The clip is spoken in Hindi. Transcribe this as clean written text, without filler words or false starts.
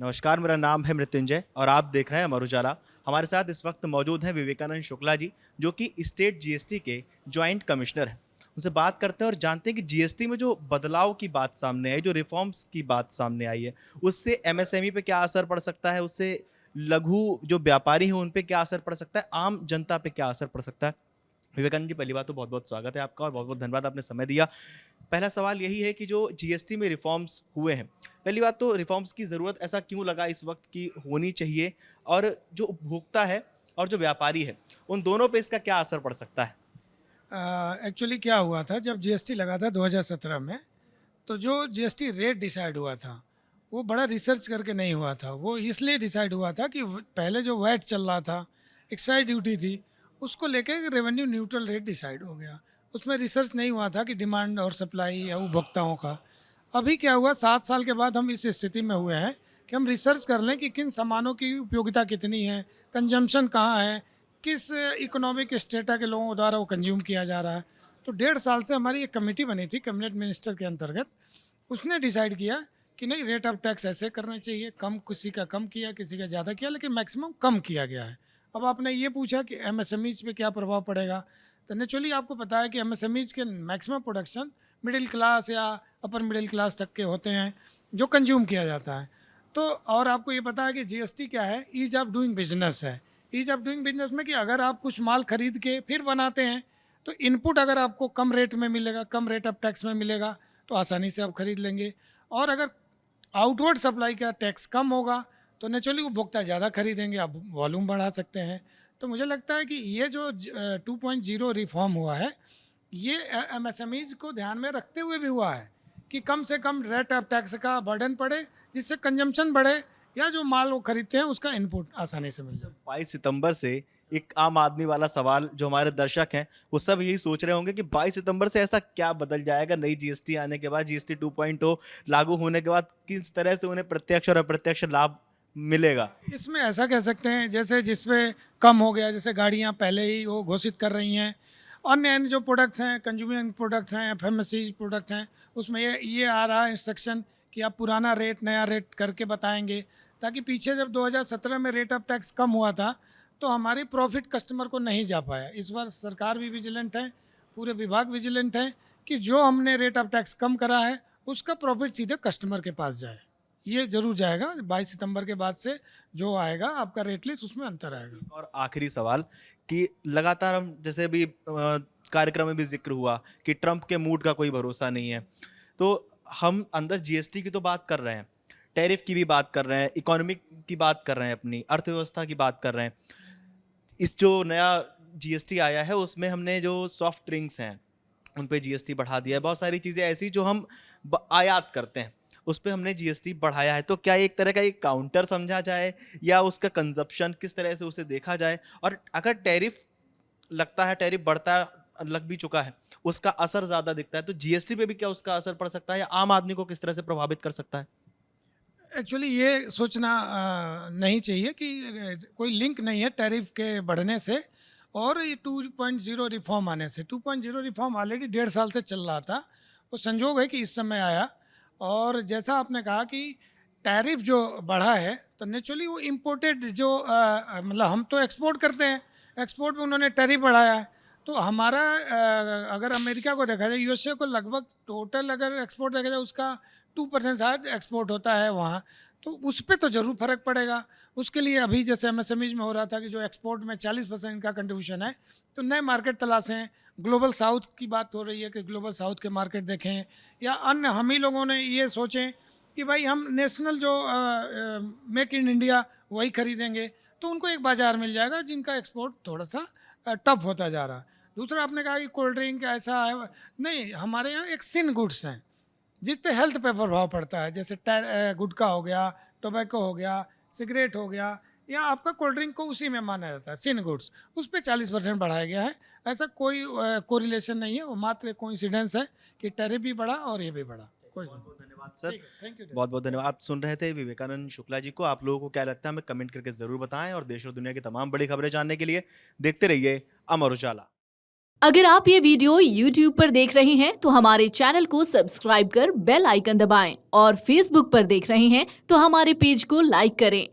नमस्कार, मेरा नाम है मृत्युंजय और आप देख रहे हैं अमर उजाला। हमारे साथ इस वक्त मौजूद हैं विवेकानंद शुक्ला जी, जो कि स्टेट जीएसटी के जॉइंट कमिश्नर हैं। उनसे बात करते हैं और जानते हैं कि जीएसटी में जो बदलाव की बात सामने आई, जो रिफॉर्म्स की बात सामने आई है, उससे एमएसएमई पे क्या असर पड़ सकता है, उससे लघु जो व्यापारी हैं उन पे क्या असर पड़ सकता है, आम जनता पे क्या असर पड़ सकता है। विवेकानंद जी, पहली बात तो बहुत-बहुत स्वागत है आपका और बहुत-बहुत धन्यवाद आपने समय दिया। पहला सवाल यही है कि जो जीएसटी में रिफॉर्म्स हुए हैं, पहली बात तो रिफॉर्म्स की ज़रूरत ऐसा क्यों लगा इस वक़्त की होनी चाहिए? और जो उपभोक्ता है और जो व्यापारी है, उन दोनों पे इसका क्या असर पड़ सकता है? एक्चुअली क्या हुआ था जब जीएसटी लगा था 2017 में। तो जो जीएसटी रेट डिसाइड हुआ था वो बड़ा रिसर्च करके नहीं हुआ था। वो इसलिए डिसाइड हुआ था कि पहले जो वैट चल रहा था, एक्साइज ड्यूटी थी, उसको लेके रेवेन्यू न्यूट्रल रेट डिसाइड हो गया। उसमें रिसर्च नहीं हुआ था कि डिमांड और सप्लाई या उपभोक्ताओं का। अभी क्या हुआ, 7 साल के बाद हम इस स्थिति में हुए हैं कि हम रिसर्च कर लें कि किन सामानों की उपयोगिता कितनी है, कंजम्पशन कहाँ है, किस इकोनॉमिक स्टेटा के लोगों द्वारा वो कंज्यूम किया जा रहा है। तो 1.5 साल से हमारी एक कमेटी बनी थी कैबिनेट मिनिस्टर के अंतर्गत। उसने डिसाइड किया कि नहीं, रेट ऑफ टैक्स ऐसे करने चाहिए, कम किसी का कम किया, किसी का ज़्यादा किया, लेकिन मैक्सिमम कम किया गया है। अब आपने ये पूछा कि एमएसएमईज पे क्या प्रभाव पड़ेगा, तो नेचुरली आपको पता है कि एमएसएमईज के मैक्सिमम प्रोडक्शन मिडिल क्लास या अपर मिडिल क्लास तक के होते हैं, जो कंज्यूम किया जाता है। तो और आपको ये पता है कि जीएसटी क्या है, ईज ऑफ डूइंग बिजनेस है। ईज ऑफ डूइंग बिजनेस में कि अगर आप कुछ माल खरीद के फिर बनाते हैं, तो इनपुट अगर आपको कम रेट में मिलेगा, कम रेट ऑफ टैक्स में मिलेगा, तो आसानी से आप खरीद लेंगे। और अगर आउटवर्ड सप्लाई का टैक्स कम होगा, तो नेचुरली उपभोक्ता ज़्यादा खरीदेंगे, आप वॉल्यूम बढ़ा सकते हैं। तो मुझे लगता है कि ये जो 2.0 रिफॉर्म हुआ है, ये एमएसएमईज को ध्यान में रखते हुए भी हुआ है कि कम से कम रेट ऑफ टैक्स का बर्डन पड़े, जिससे कंजम्पशन बढ़े, या जो माल वो खरीदते हैं उसका इनपुट आसानी से मिल जाए। 22 सितंबर से एक आम आदमी वाला सवाल जो हमारे दर्शक हैं, वो सब यही सोच रहे होंगे कि 22 सितंबर से ऐसा क्या बदल जाएगा नई जीएसटी आने के बाद, जीएसटी 2.0 लागू होने के बाद किस तरह से उन्हें प्रत्यक्ष और अप्रत्यक्ष लाभ मिलेगा? इसमें ऐसा कह सकते हैं, जैसे जिस पे कम हो गया, जैसे गाड़ियां पहले ही वो घोषित कर रही हैं, अन्य अन्य जो प्रोडक्ट्स हैं, कंज्यूमर प्रोडक्ट्स हैं, एफएमसीज प्रोडक्ट्स हैं, उसमें ये आ रहा है इंस्ट्रक्शन कि आप पुराना रेट नया रेट करके बताएंगे, ताकि पीछे जब 2017 में रेट ऑफ टैक्स कम हुआ था, तो हमारी प्रॉफिट कस्टमर को नहीं जा पाया। इस बार सरकार भी विजिलेंट है, पूरे विभाग विजिलेंट है कि जो हमने रेट ऑफ टैक्स कम करा है उसका प्रॉफिट सीधे कस्टमर के पास जाए। ये ज़रूर जाएगा 22 सितंबर के बाद से। जो आएगा आपका रेट लिस्ट, उसमें अंतर आएगा। और आखिरी सवाल कि लगातार हम जैसे अभी कार्यक्रम में भी ज़िक्र हुआ कि ट्रंप के मूड का कोई भरोसा नहीं है। तो हम अंदर जीएसटी की तो बात कर रहे हैं, टैरिफ की भी बात कर रहे हैं, इकोनॉमिक की बात कर रहे हैं, अपनी अर्थव्यवस्था की बात कर रहे हैं। इस जो नया जीएसटी आया है उसमें हमने जो सॉफ्ट ड्रिंक्स हैं, उन पे जीएसटी बढ़ा दिया है। बहुत सारी चीज़ें ऐसी जो हम आयात करते हैं, उस पे हमने जीएसटी बढ़ाया है। तो क्या एक तरह का एक काउंटर समझा जाए या उसका कंजप्शन किस तरह से उसे देखा जाए? और अगर टैरिफ लगता है, टैरिफ बढ़ता लग भी चुका है, उसका असर ज़्यादा दिखता है, तो जीएसटी पे भी क्या उसका असर पड़ सकता है या आम आदमी को किस तरह से प्रभावित कर सकता है? एक्चुअली ये सोचना नहीं चाहिए कि कोई लिंक नहीं है टैरिफ के बढ़ने से और ये 2.0 रिफॉर्म आने से। 2.0 रिफॉर्म ऑलरेडी 1.5 साल से चल रहा था। वो संजोग है कि इस समय आया। और जैसा आपने कहा कि टैरिफ जो बढ़ा है, तो नेचुरली वो इम्पोर्टेड जो मतलब हम तो एक्सपोर्ट करते हैं, एक्सपोर्ट में उन्होंने टैरिफ बढ़ाया है। तो हमारा अगर अमेरिका को देखा जाए, यूएसए को लगभग टोटल अगर एक्सपोर्ट देखा जाए उसका 2% शायद एक्सपोर्ट होता है वहाँ। तो उस पर तो ज़रूर फर्क पड़ेगा। उसके लिए अभी जैसे एमएसएमईज में हो रहा था कि जो एक्सपोर्ट में 40% का कंट्रीब्यूशन है, तो नए मार्केट तलाशें। ग्लोबल साउथ की बात हो रही है कि ग्लोबल साउथ के मार्केट देखें, या अन्य हम ही लोगों ने ये सोचें कि भाई हम नेशनल जो मेक इन इंडिया वही खरीदेंगे, तो उनको एक बाज़ार मिल जाएगा जिनका एक्सपोर्ट थोड़ा सा टफ होता जा रहा है। दूसरा आपने कहा कि कोल्ड ड्रिंक ऐसा है, नहीं, हमारे यहाँ एक सिन गुड्स हैं जिस पे हेल्थ पे प्रभाव पड़ता है, जैसे गुटखा हो गया, टोबैको हो गया, सिगरेट हो गया, या आपका कोल्ड ड्रिंक को उसी में माना जाता है सिन गुड्स। उस पे 40% बढ़ाया गया है। ऐसा कोई कोरिलेशन नहीं है, वो मात्र कोइंसिडेंस है कि टैरिफ भी बढ़ा और ये भी बढ़ा। कोई बहुत बहुत धन्यवाद सर। ठीक है, थैंक यू। बहुत बहुत धन्यवाद। आप सुन रहे थे विवेकानंद शुक्ला जी को। आप लोगों को क्या लगता है हमें कमेंट करके ज़रूर बताएं और देश और दुनिया की तमाम बड़ी खबरें जानने के लिए देखते रहिए अमर उजाला। अगर आप ये वीडियो YouTube पर देख रहे हैं तो हमारे चैनल को सब्सक्राइब कर बेल आइकन दबाएं और Facebook पर देख रहे हैं तो हमारे पेज को लाइक करें।